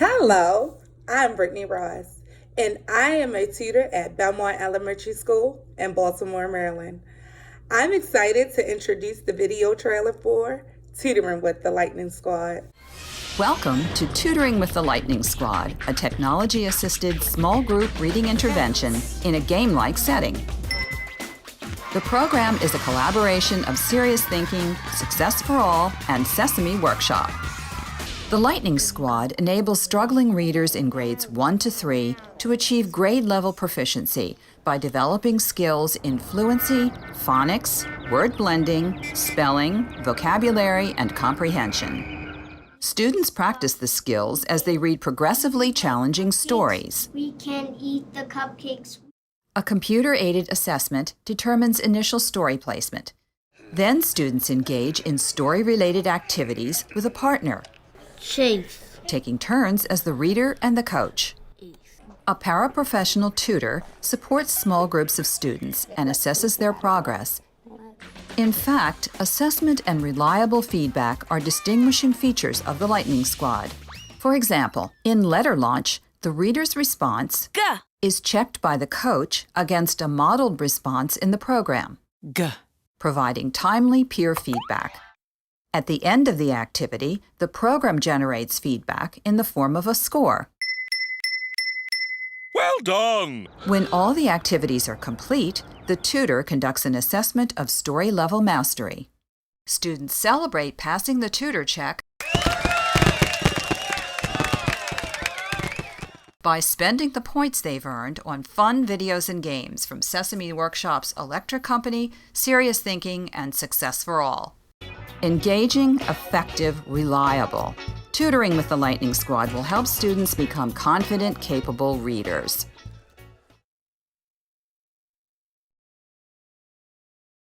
Hello, I'm Brittany Ross, and I am a tutor at Belmont Elementary School in Baltimore, Maryland. I'm excited to introduce the video trailer for Tutoring with the Lightning Squad. Welcome to Tutoring with the Lightning Squad, a technology-assisted small group reading intervention in a game-like setting. The program is a collaboration of Sirius Thinking, Success for All, and Sesame Workshop. The Lightning Squad enables struggling readers in grades 1 to 3 to achieve grade-level proficiency by developing skills in fluency, phonics, word blending, spelling, vocabulary, and comprehension. Students practice the skills as they read progressively challenging stories. We can eat the cupcakes. A computer-aided assessment determines initial story placement. Then students engage in story-related activities with a partner, Chase. taking turns as the reader and the coach. A paraprofessional tutor supports small groups of students and assesses their progress. In fact, assessment and reliable feedback are distinguishing features of the Lightning Squad. For example, in letter launch, the reader's response is checked by the coach against a modeled response in the program, providing timely peer feedback. At the end of the activity, the program generates feedback in the form of a score. Well done! When all the activities are complete, the tutor conducts an assessment of story-level mastery. Students celebrate passing the tutor check by spending the points they've earned on fun videos and games from Sesame Workshop's Electric Company, Sirius Thinking, and Success for All. Engaging, effective, reliable. Tutoring with the Lightning Squad will help students become confident, capable readers.